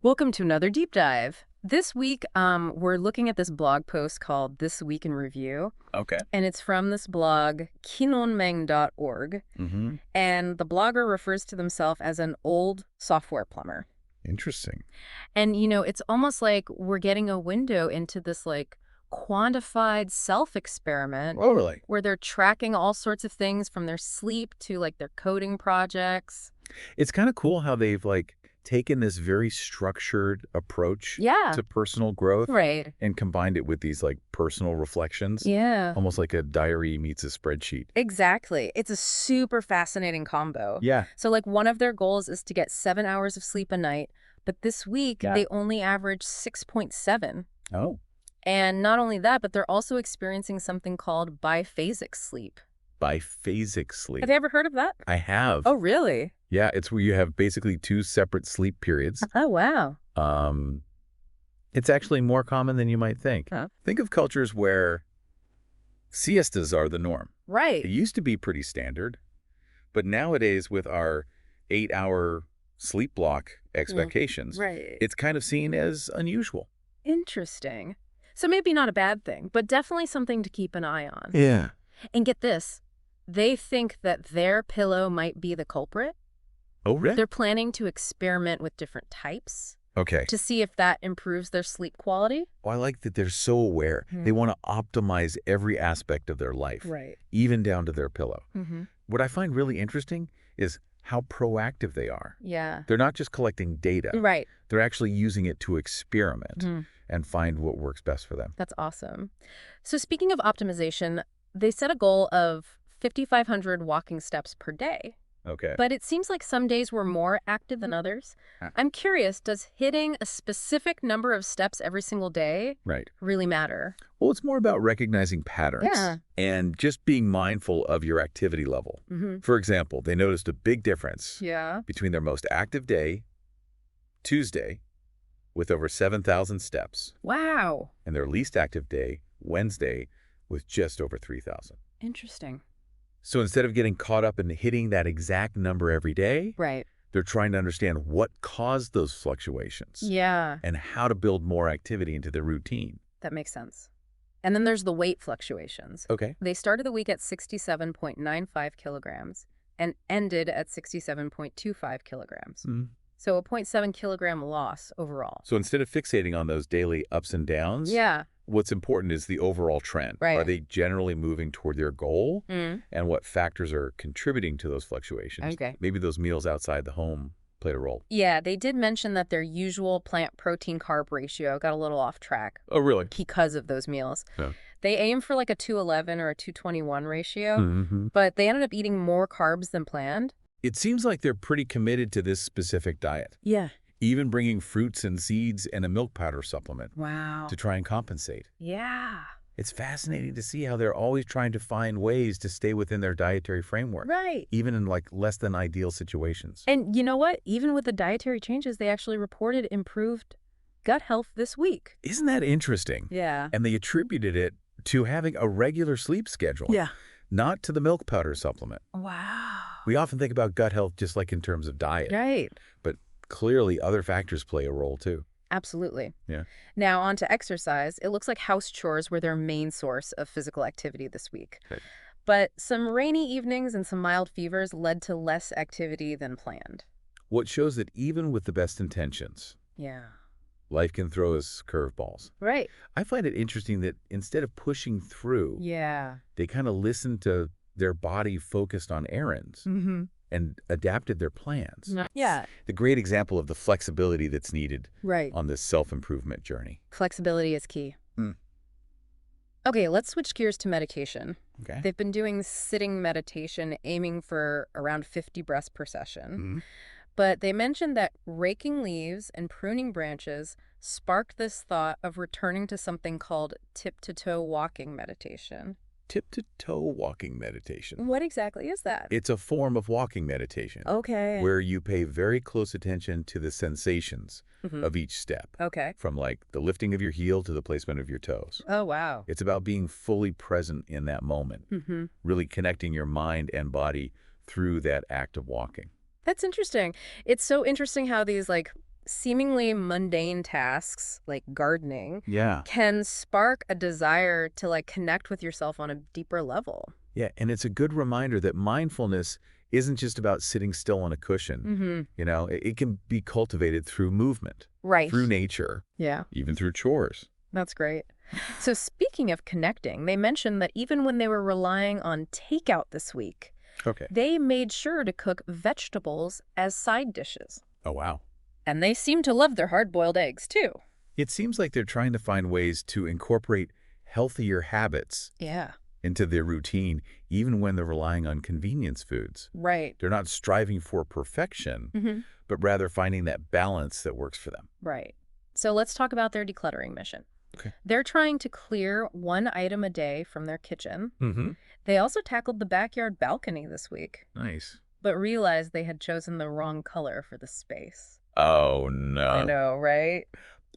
Welcome to another deep dive. This week, we're looking at this blog post called This Week in Review, Okay. and it's from this blog, kinonmeng.org, Mm-hmm. and the blogger refers to themselves as an old software plumber. Interesting. And, it's almost like we're getting a window into this, quantified self-experiment Oh, really? where they're tracking all sorts of things from their sleep to, their coding projects. It's kind of cool how they've taken this very structured approach Yeah, to personal growth right. and combined it with these personal reflections, Yeah. almost like a diary meets a spreadsheet. Exactly. It's a super fascinating combo. Yeah. So, one of their goals is to get 7 hours of sleep a night, but this week Yeah. they only average 6.7. Oh, And not only that, but they're also experiencing something called biphasic sleep. biphasic sleep. Have you ever heard of that? I have. Oh, really? Yeah, it's where you have basically two separate sleep periods. Oh, wow. It's actually more common than you might think. Huh. Think of cultures where siestas are the norm. Right. It used to be pretty standard, but nowadays with our 8-hour sleep block expectations, Right. it's kind of seen as unusual. Interesting. So maybe not a bad thing, but definitely something to keep an eye on. Yeah. And get this, they think that their pillow might be the culprit. Oh, really? They're planning to experiment with different types Okay. to see if that improves their sleep quality. Well, I like that they're so aware. They want to optimize every aspect of their life, Right. even down to their pillow. Mm-hmm. What I find really interesting is how proactive they are. Yeah. They're not just collecting data. Right. They're actually using it to experiment Mhm. and find what works best for them. That's awesome. So speaking of optimization, they set a goal of 5,500 walking steps per day. Okay. But it seems like some days were more active than others. Huh. I'm curious, does hitting a specific number of steps every single day Right. really matter? Well, it's more about recognizing patterns Yeah. and just being mindful of your activity level. Mm-hmm. For example, they noticed a big difference Yeah. between their most active day, Tuesday, with over 7,000 steps, Wow. and their least active day, Wednesday, with just over 3,000. Interesting. So instead of getting caught up in hitting that exact number every day, Right. they're trying to understand what caused those fluctuations Yeah. and how to build more activity into their routine. That makes sense. And then there's the weight fluctuations. Okay. They started the week at 67.95 kilograms and ended at 67.25 kilograms. So a 0.7 kilogram loss overall. So instead of fixating on those daily ups and downs, Yeah. what's important is the overall trend. Right. Are they generally moving toward their goal? Mm. And what factors are contributing to those fluctuations? Okay. Maybe those meals outside the home played a role. Yeah, they did mention that their usual plant protein carb ratio got a little off track Oh, really? because of those meals. Yeah. They aim for a 211 or a 221 ratio, Mm-hmm. but they ended up eating more carbs than planned. It seems like they're pretty committed to this specific diet, Yeah. even bringing fruits and seeds and a milk powder supplement Wow. to try and compensate. Yeah. It's fascinating to see how they're always trying to find ways to stay within their dietary framework, Right. even in less than ideal situations. And you know what? Even with the dietary changes, they actually reported improved gut health this week. Isn't that interesting? Yeah. And they attributed it to having a regular sleep schedule, not to the milk powder supplement. Wow. We often think about gut health just in terms of diet, Right. but clearly other factors play a role too. Absolutely. Yeah. Now, on to exercise. It looks like house chores were their main source of physical activity this week. Okay. But some rainy evenings and some mild fevers led to less activity than planned. What shows that even with the best intentions, Yeah. life can throw us curveballs. Right. I find it interesting that instead of pushing through, Yeah. they kind of listened to their body focused on errands Mm-hmm. and adapted their plans. Yeah. The great example of the flexibility that's needed Right. on this self-improvement journey. Flexibility is key. Mm. Okay, let's switch gears to meditation. Okay. They've been doing sitting meditation, aiming for around 50 breaths per session. Mhm. But they mentioned that raking leaves and pruning branches sparked this thought of returning to something called tip-to-toe walking meditation. Tip-to-toe walking meditation. What exactly is that? It's a form of walking meditation Okay. where you pay very close attention to the sensations Mhm. of each step, Okay. from the lifting of your heel to the placement of your toes. Oh, wow. It's about being fully present in that moment, Mm-hmm. really connecting your mind and body through that act of walking. That's interesting. It's so interesting how these seemingly mundane tasks like gardening Yeah. can spark a desire to like connect with yourself on a deeper level. Yeah, and it's a good reminder that mindfulness isn't just about sitting still on a cushion. Mm-hmm. It can be cultivated through movement, Right. through nature, Yeah, even through chores. that's great. So speaking of connecting, they mentioned that even when they were relying on takeout this week, Okay. they made sure to cook vegetables as side dishes. Oh, wow. And they seem to love their hard-boiled eggs, too. It seems like they're trying to find ways to incorporate healthier habits Yeah, into their routine, even when they're relying on convenience foods. right. They're not striving for perfection, Mm-hmm. but rather finding that balance that works for them. Right. So let's talk about their decluttering mission. Okay. They're trying to clear one item a day from their kitchen. Mm-hmm. They also tackled the backyard balcony this week, Nice. but realized they had chosen the wrong color for the space. Oh, I no. know, right?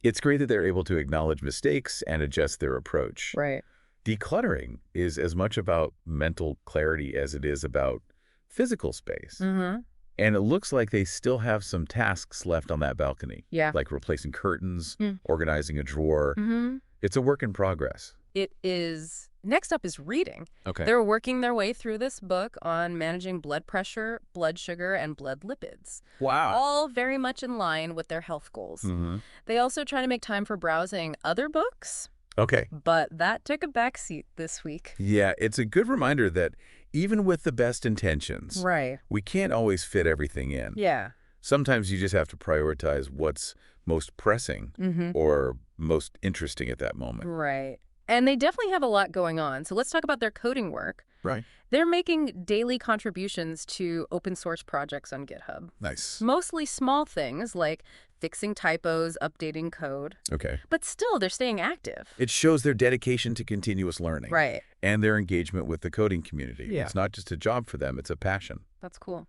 It's great that they're able to acknowledge mistakes and adjust their approach. Right. Decluttering is as much about mental clarity as it is about physical space. Mm-hmm. And it looks like they still have some tasks left on that balcony, Yeah. like replacing curtains, Mm. organizing a drawer. Mm-hmm. It's a work in progress. It is. Next up is reading. Okay. They're working their way through this book on managing blood pressure, blood sugar, and blood lipids, Wow. all very much in line with their health goals. Mm-hmm. They also try to make time for browsing other books, Okay. but that took a backseat this week. Yeah, it's a good reminder that even with the best intentions, Right. we can't always fit everything in. Yeah. Sometimes you just have to prioritize what's most pressing Mm-hmm. or most interesting at that moment. Right. And they definitely have a lot going on. So let's talk about their coding work. Right. They're making daily contributions to open source projects on GitHub. Nice. Mostly small things like fixing typos, updating code. Okay. But still, they're staying active. It shows their dedication to continuous learning. Right. And their engagement with the coding community. Yeah. It's not just a job for them, it's a passion. That's cool.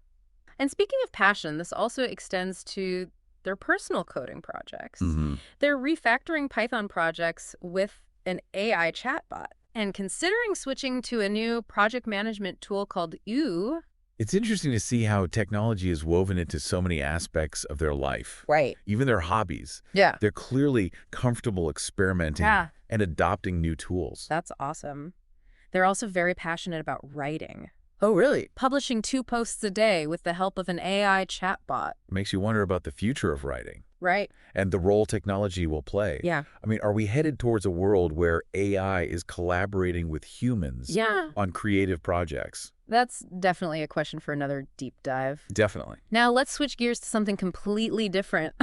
And speaking of passion, this also extends to their personal coding projects. Mm-hmm. They're refactoring Python projects with an AI chatbot. And considering switching to a new project management tool called TWIR. It's interesting to see how technology is woven into so many aspects of their life. Right. Even their hobbies. Yeah. They're clearly comfortable experimenting Yeah. and adopting new tools. That's awesome. They're also very passionate about writing. Oh, really? Publishing 2 posts a day with the help of an AI chatbot. Makes you wonder about the future of writing Right. and the role technology will play. Yeah. I mean, are we headed towards a world where AI is collaborating with humans Yeah. on creative projects? That's definitely a question for another deep dive. Definitely. Now let's switch gears to something completely different.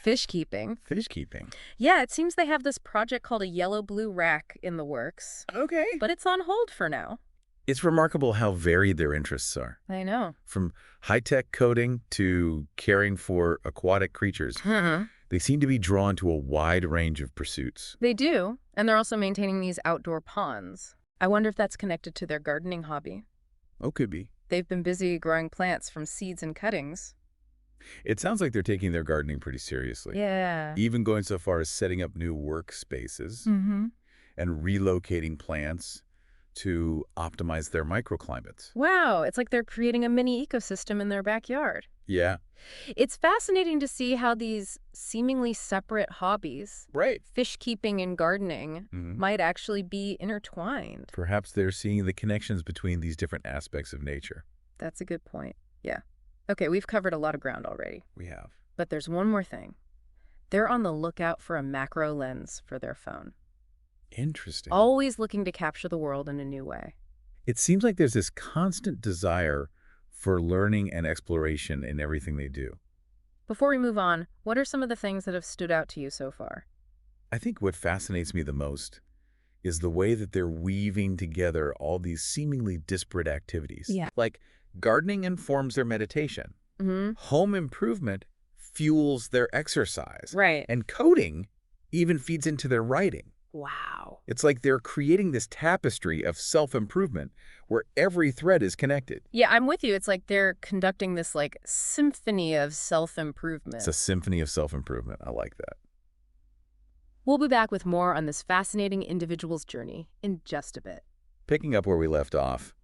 Fish keeping. Fish keeping. Yeah, it seems they have this project called a yellow-blue rack in the works, Okay. but it's on hold for now. It's remarkable how varied their interests are. I know. From high-tech coding to caring for aquatic creatures, they seem to be drawn to a wide range of pursuits. They do, and they're also maintaining these outdoor ponds. I wonder if that's connected to their gardening hobby. Oh, could be. They've been busy growing plants from seeds and cuttings. It sounds like they're taking their gardening pretty seriously. Yeah. Even going so far as setting up new workspaces Mm-hmm. and relocating plants to optimize their microclimates. Wow, it's like they're creating a mini ecosystem in their backyard. Yeah. It's fascinating to see how these seemingly separate hobbies, Right. fish keeping and gardening, might actually be intertwined. Perhaps they're seeing the connections between these different aspects of nature. That's a good point. Yeah. Okay, we've covered a lot of ground already. We have. But there's one more thing. They're on the lookout for a macro lens for their phone. Interesting. Always looking to capture the world in a new way. It seems like there's this constant desire for learning and exploration in everything they do. Before we move on, what are some of the things that have stood out to you so far? I think what fascinates me the most is the way that they're weaving together all these seemingly disparate activities. Yeah. Like gardening informs their meditation. Mm-hmm. Home improvement fuels their exercise. Right. And coding even feeds into their writing. Wow. It's like they're creating this tapestry of self-improvement where every thread is connected. Yeah, I'm with you. It's like they're conducting this like symphony of self-improvement. It's a symphony of self-improvement. I like that. We'll be back with more on this fascinating individual's journey in just a bit. Picking up where we left off,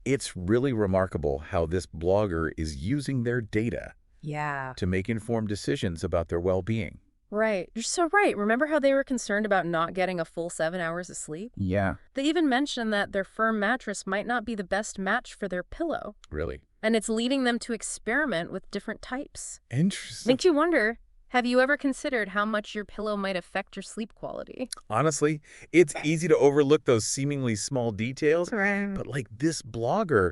it's really remarkable how this blogger is using their data Yeah. to make informed decisions about their well-being. Right. You're so right. Remember how they were concerned about not getting a full 7 hours of sleep? Yeah. They even mentioned that their firm mattress might not be the best match for their pillow, Really? and it's leading them to experiment with different types. Interesting. Makes you wonder, have you ever considered how much your pillow might affect your sleep quality? Honestly, it's easy to overlook those seemingly small details, Right. but like this blogger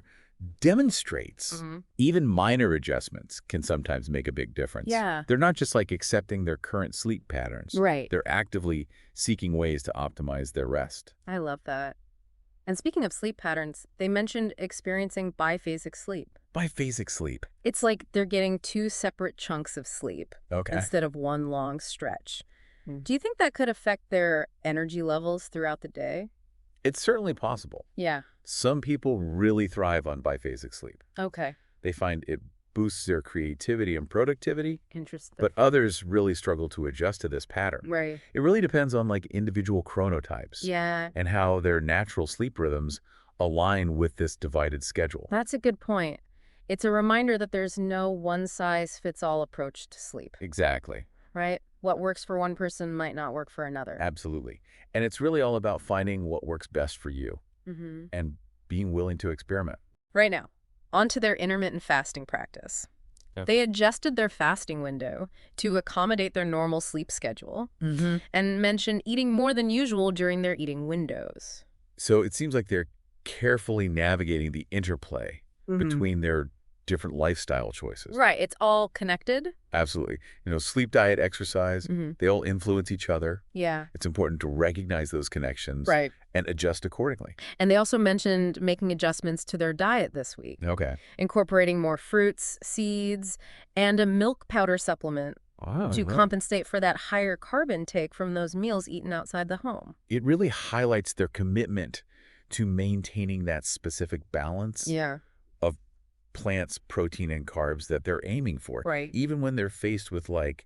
demonstrates, even minor adjustments can sometimes make a big difference. Yeah. They're not just like accepting their current sleep patterns. Right. They're actively seeking ways to optimize their rest. I love that. And speaking of sleep patterns, they mentioned experiencing biphasic sleep. Biphasic sleep. It's like they're getting two separate chunks of sleep Okay. instead of one long stretch. Do you think that could affect their energy levels throughout the day? It's certainly possible. Yeah. Some people really thrive on biphasic sleep. Okay. They find it boosts their creativity and productivity, Interesting. but others really struggle to adjust to this pattern. Right. It really depends on like individual chronotypes Yeah. and how their natural sleep rhythms align with this divided schedule. That's a good point. It's a reminder that there's no one-size-fits-all approach to sleep, Exactly. right? What works for one person might not work for another. Absolutely. And it's really all about finding what works best for you and being willing to experiment. Right now, on to their intermittent fasting practice. Yep. They adjusted their fasting window to accommodate their normal sleep schedule and mentioned eating more than usual during their eating windows. So it seems like they're carefully navigating the interplay between their different lifestyle choices. Right. It's all connected. Absolutely. Sleep, diet, exercise, they all influence each other. Yeah. It's important to recognize those connections Right. and adjust accordingly. And they also mentioned making adjustments to their diet this week, Okay. incorporating more fruits, seeds, and a milk powder supplement to compensate for that higher carb intake from those meals eaten outside the home. It really highlights their commitment to maintaining that specific balance Yeah. of plants, protein, and carbs that they're aiming for, Right. even when they're faced with like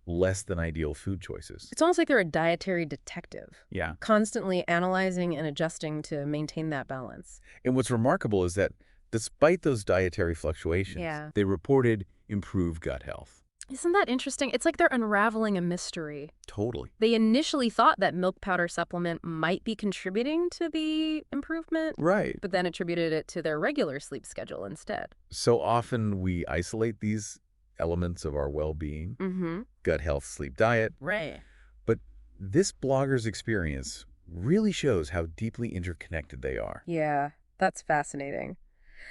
less than ideal food choices. It's almost like they're a dietary detective, Yeah. constantly analyzing and adjusting to maintain that balance. And what's remarkable is that despite those dietary fluctuations, Yeah. they reported improved gut health. Isn't that interesting? It's like they're unraveling a mystery. Totally. They initially thought that milk powder supplement might be contributing to the improvement, Right. but then attributed it to their regular sleep schedule instead. So often we isolate these elements of our well-being, gut health, sleep, diet, Right. but this blogger's experience really shows how deeply interconnected they are. Yeah, that's fascinating.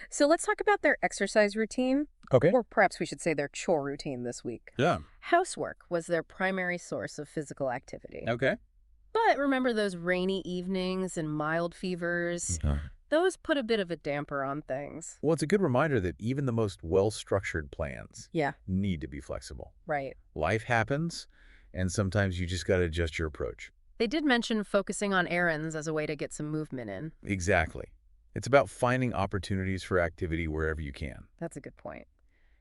So let's talk about their exercise routine, Okay. or perhaps we should say their chore routine this week. Yeah. Housework was their primary source of physical activity. Okay. But remember those rainy evenings and mild fevers? Those put a bit of a damper on things. Well, it's a good reminder that even the most well-structured plans Yeah, need to be flexible. right. Life happens, and sometimes you just got to adjust your approach. They did mention focusing on errands as a way to get some movement in. Exactly. It's about finding opportunities for activity wherever you can. That's a good point.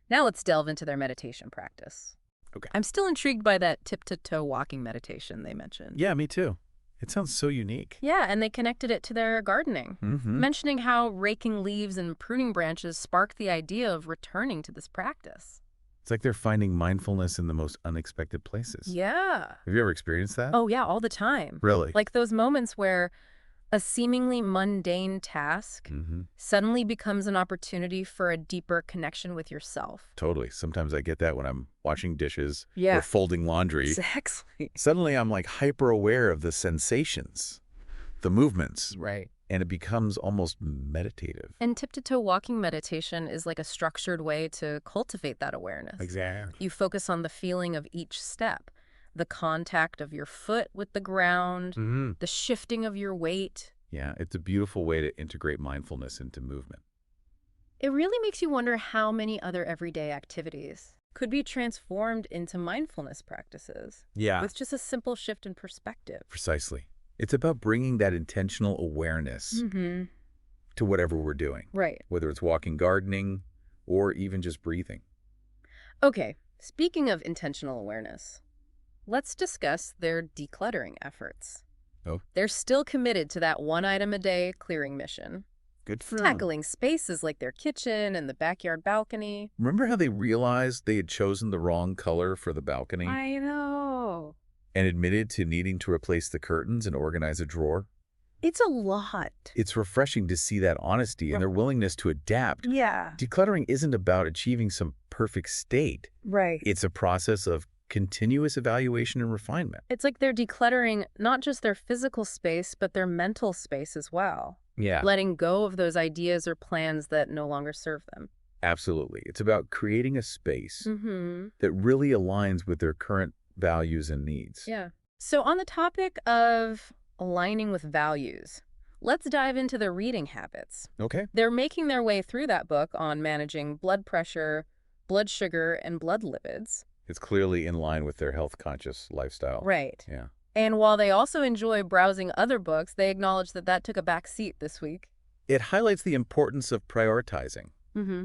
Now let's delve into their meditation practice. Okay. I'm still intrigued by that tip-to-toe walking meditation they mentioned. Yeah, me too. It sounds so unique. Yeah, and they connected it to their gardening, mentioning how raking leaves and pruning branches sparked the idea of returning to this practice. It's like they're finding mindfulness in the most unexpected places. Yeah. Have you ever experienced that? Oh, yeah, all the time. Really? Like those moments where a seemingly mundane task suddenly becomes an opportunity for a deeper connection with yourself. Totally. Sometimes I get that when I'm washing dishes Yeah. or folding laundry. Exactly. Suddenly I'm like hyper aware of the sensations, the movements, Right. and it becomes almost meditative. And tip-to-toe walking meditation is like a structured way to cultivate that awareness. Exactly. You focus on the feeling of each step, the contact of your foot with the ground, the shifting of your weight. Yeah, it's a beautiful way to integrate mindfulness into movement. It really makes you wonder how many other everyday activities could be transformed into mindfulness practices Yeah. with just a simple shift in perspective. Precisely. It's about bringing that intentional awareness to whatever we're doing, Right. whether it's walking, gardening, or even just breathing. Okay, speaking of intentional awareness, let's discuss their decluttering efforts. Oh. They're still committed to that one item a day clearing mission. Good for 'em. Tackling spaces like their kitchen and the backyard balcony. Remember how they realized they had chosen the wrong color for the balcony I know. and admitted to needing to replace the curtains and organize a drawer? It's a lot. It's refreshing to see that honesty and their willingness to adapt. Yeah. Decluttering isn't about achieving some perfect state. Right. It's a process of continuous evaluation and refinement. It's like they're decluttering not just their physical space, but their mental space as well. Yeah, Letting go of those ideas or plans that no longer serve them. absolutely. It's about creating a space Mm-hmm. that really aligns with their current values and needs. Yeah. So on the topic of aligning with values, let's dive into their reading habits. Okay. They're making their way through that book on managing blood pressure, blood sugar, and blood lipids. It's clearly in line with their health-conscious lifestyle. Right. Yeah. And while they also enjoy browsing other books, they acknowledge that that took a back seat this week. It highlights the importance of prioritizing. Mm-hmm.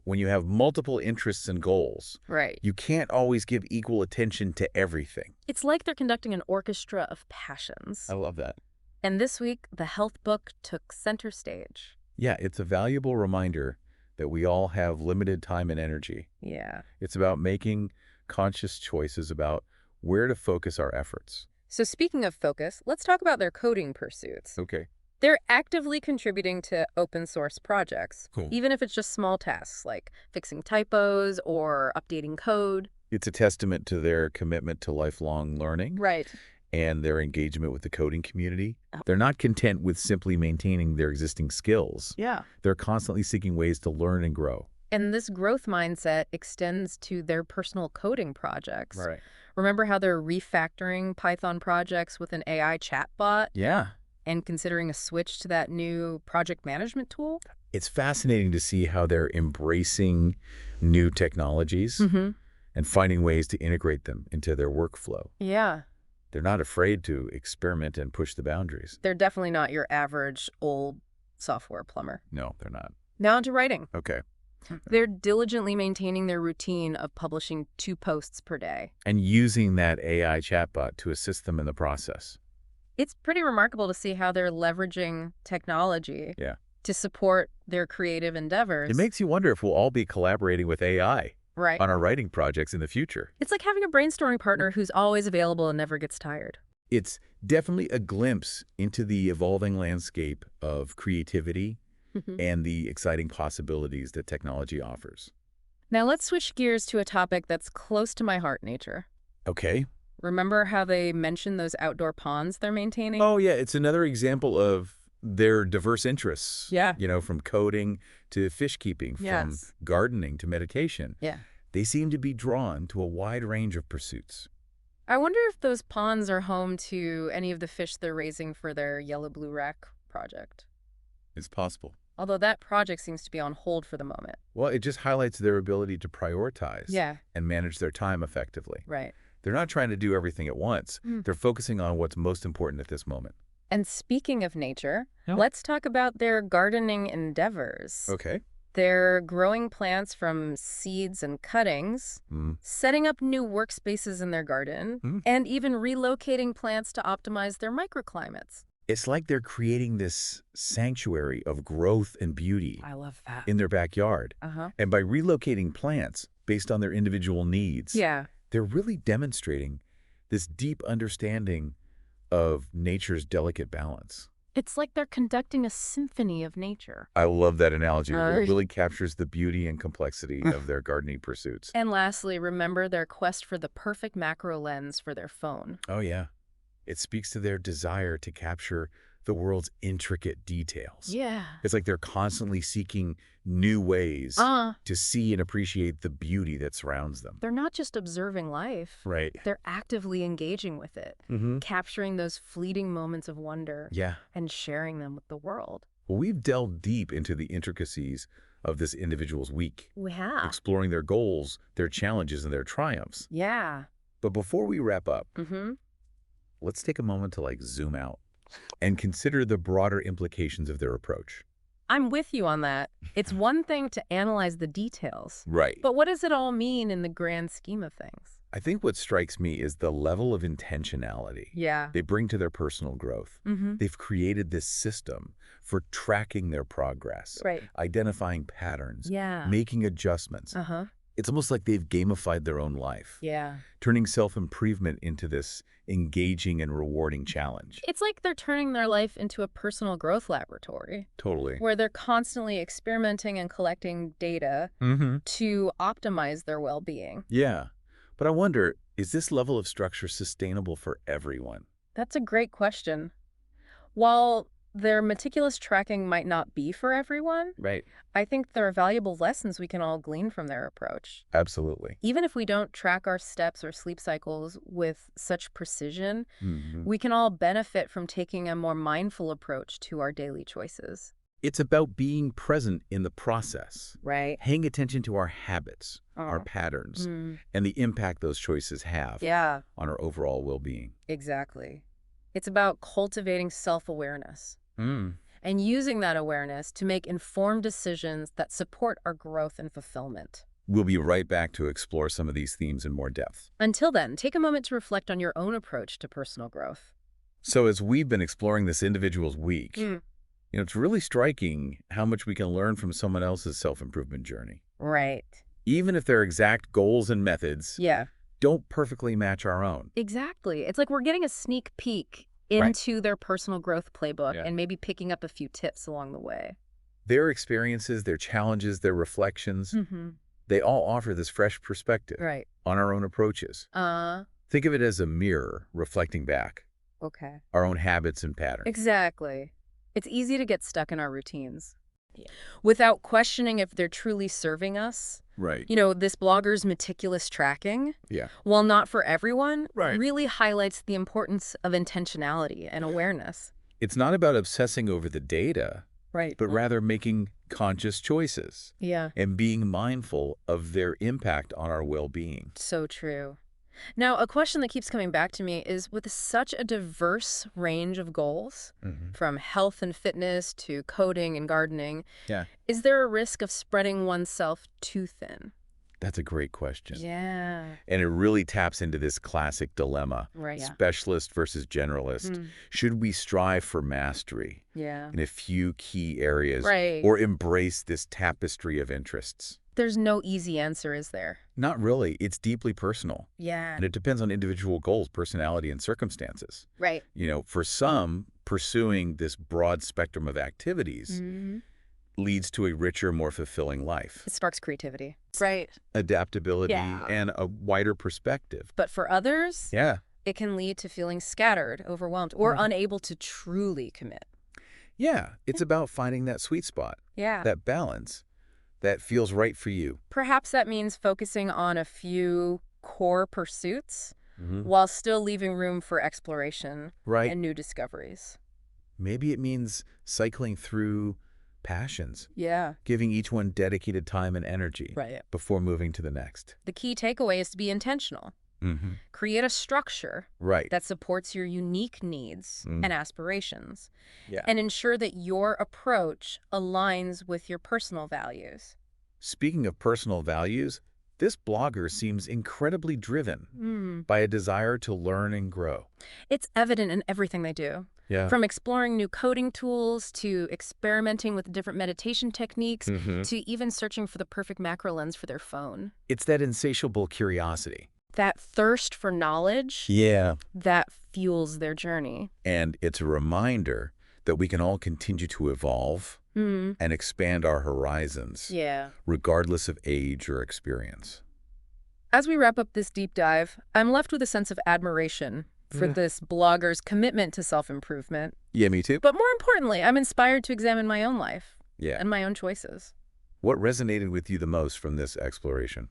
When you have multiple interests and goals, Right. you can't always give equal attention to everything. It's like they're conducting an orchestra of passions. I love that. And this week, the health book took center stage. Yeah, it's a valuable reminder that we all have limited time and energy. Yeah. It's about making conscious choices about where to focus our efforts. So speaking of focus, let's talk about their coding pursuits. Okay. They're actively contributing to open source projects, Cool. even if it's just small tasks like fixing typos or updating code. It's a testament to their commitment to lifelong learning Right. and their engagement with the coding community. Oh. They're not content with simply maintaining their existing skills. Yeah. They're constantly seeking ways to learn and grow. And this growth mindset extends to their personal coding projects. Right. Remember how they're refactoring Python projects with an AI chatbot Yeah. and considering a switch to that new project management tool? It's fascinating to see how they're embracing new technologies Mm-hmm. and finding ways to integrate them into their workflow. Yeah. They're not afraid to experiment and push the boundaries. They're definitely not your average old software plumber. No, they're not. Now onto writing. Okay. They're diligently maintaining their routine of publishing 2 posts per day. And using that AI chatbot to assist them in the process. It's pretty remarkable to see how they're leveraging technology Yeah. to support their creative endeavors. It makes you wonder if we'll all be collaborating with AI right. on our writing projects in the future. It's like having a brainstorming partner who's always available and never gets tired. It's definitely a glimpse into the evolving landscape of creativity and the exciting possibilities that technology offers. Now let's switch gears to a topic that's close to my heart, nature. Okay. Remember how they mentioned those outdoor ponds they're maintaining? Oh, yeah. It's another example of their diverse interests. Yeah. From coding to fish keeping, from Yes. gardening to meditation. Yeah. They seem to be drawn to a wide range of pursuits. I wonder if those ponds are home to any of the fish they're raising for their yellow-blue rack project. It's possible. Although that project seems to be on hold for the moment. Well, it just highlights their ability to prioritize Yeah. and manage their time effectively. Right. They're not trying to do everything at once. Mm. They're focusing on what's most important at this moment. And speaking of nature, Yeah. let's talk about their gardening endeavors. Okay. They're growing plants from seeds and cuttings, setting up new workspaces in their garden, and even relocating plants to optimize their microclimates. It's like they're creating this sanctuary of growth and beauty I love that. in their backyard. Uh-huh. And by relocating plants based on their individual needs, Yeah. they're really demonstrating this deep understanding of nature's delicate balance. It's like they're conducting a symphony of nature. I love that analogy. It Uh, really captures the beauty and complexity of their gardening pursuits. And lastly, remember their quest for the perfect macro lens for their phone. Oh, yeah. It speaks to their desire to capture the world's intricate details. Yeah. It's like they're constantly seeking new ways to see and appreciate the beauty that surrounds them. They're not just observing life. Right. They're actively engaging with it, capturing those fleeting moments of wonder Yeah. and sharing them with the world. Well, we've delved deep into the intricacies of this individual's week, We have. exploring their goals, their challenges, and their triumphs. Yeah. But before we wrap up, Mm-hmm. let's take a moment to zoom out and consider the broader implications of their approach. I'm with you on that. It's one thing to analyze the details, Right. but what does it all mean in the grand scheme of things? I think what strikes me is the level of intentionality Yeah. they bring to their personal growth. They've created this system for tracking their progress, Right. identifying patterns, Yeah. making adjustments. Uh-huh. It's almost like they've gamified their own life, Yeah. turning self-improvement into this engaging and rewarding challenge. It's like they're turning their life into a personal growth laboratory Totally. where they're constantly experimenting and collecting data to optimize their well-being. Yeah. But I wonder, is this level of structure sustainable for everyone? That's a great question. While their meticulous tracking might not be for everyone, Right. I think there are valuable lessons we can all glean from their approach. Absolutely. Even if we don't track our steps or sleep cycles with such precision, Mhm. we can all benefit from taking a more mindful approach to our daily choices. It's about being present in the process, Right. paying attention to our habits, our patterns, and the impact those choices have Yeah, on our overall well-being. exactly. It's about cultivating self-awareness and using that awareness to make informed decisions that support our growth and fulfillment. We'll be right back to explore some of these themes in more depth. Until then, take a moment to reflect on your own approach to personal growth. So as we've been exploring this individual's week, it's really striking how much we can learn from someone else's self-improvement journey. Right. Even if their exact goals and methods Yeah. don't perfectly match our own. Exactly. It's like we're getting a sneak peek into their personal growth playbook and maybe picking up a few tips along the way. Their experiences, their challenges, their reflections, they all offer this fresh perspective Right. on our own approaches. Think of it as a mirror reflecting back Okay. our own habits and patterns. Exactly. It's easy to get stuck in our routines without questioning if they're truly serving us. Right. This blogger's meticulous tracking, Yeah. while not for everyone, Right. really highlights the importance of intentionality and awareness. It's not about obsessing over the data, Right. but rather making conscious choices Yeah. and being mindful of their impact on our well-being. So true. Now, a question that keeps coming back to me is, with such a diverse range of goals, from health and fitness to coding and gardening, Yeah. is there a risk of spreading oneself too thin? That's a great question. Yeah. And it really taps into this classic dilemma, Right. Yeah. specialist versus generalist. Should we strive for mastery Yeah. in a few key areas Right. or embrace this tapestry of interests? There's no easy answer, is there? Not really. It's deeply personal. Yeah. And it depends on individual goals, personality, and circumstances. Right. For some, pursuing this broad spectrum of activities leads to a richer, more fulfilling life. It sparks creativity. Right. Adaptability Yeah. and a wider perspective. But for others, Yeah. it can lead to feeling scattered, overwhelmed, or unable to truly commit. Yeah. It's about finding that sweet spot, Yeah. that balance that feels right for you. Perhaps that means focusing on a few core pursuits while still leaving room for exploration Right. and new discoveries. Maybe it means cycling through passions, Yeah. giving each one dedicated time and energy Right. before moving to the next. The key takeaway is to be intentional. Create a structure Right. that supports your unique needs and aspirations, Yeah. and ensure that your approach aligns with your personal values. Speaking of personal values, this blogger seems incredibly driven by a desire to learn and grow. It's evident in everything they do. Yeah. From exploring new coding tools to experimenting with different meditation techniques to even searching for the perfect macro lens for their phone. It's that insatiable curiosity. That thirst for knowledge Yeah. that fuels their journey. And it's a reminder that we can all continue to evolve and expand our horizons, Yeah. regardless of age or experience. As we wrap up this deep dive, I'm left with a sense of admiration for this blogger's commitment to self-improvement. Yeah, me too. But more importantly, I'm inspired to examine my own life Yeah. and my own choices. What resonated with you the most from this exploration?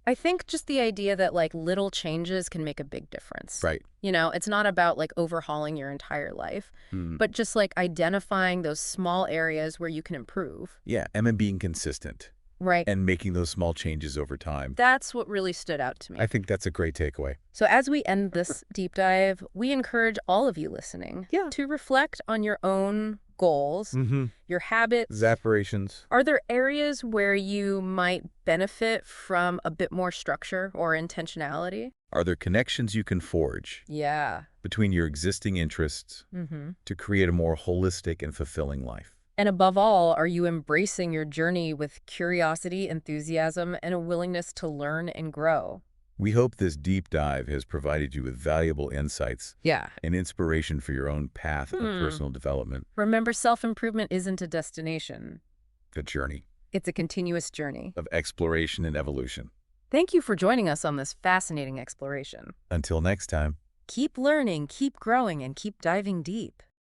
I think just the idea that little changes can make a big difference. Right. It's not about overhauling your entire life, but just identifying those small areas where you can improve. Yeah, and then being consistent. Right. and making those small changes over time. That's what really stood out to me. I think that's a great takeaway. So as we end this deep dive, we encourage all of you listening to reflect on your own goals, your habits. Aspirations. Are there areas where you might benefit from a bit more structure or intentionality? Are there connections you can forge between your existing interests to create a more holistic and fulfilling life? And above all, are you embracing your journey with curiosity, enthusiasm, and a willingness to learn and grow? We hope this deep dive has provided you with valuable insights and inspiration for your own path of personal development. Remember, self-improvement isn't a destination. A journey It's a continuous journey of exploration and evolution. Thank you for joining us on this fascinating exploration. Until next time. Keep learning, keep growing, and keep diving deep.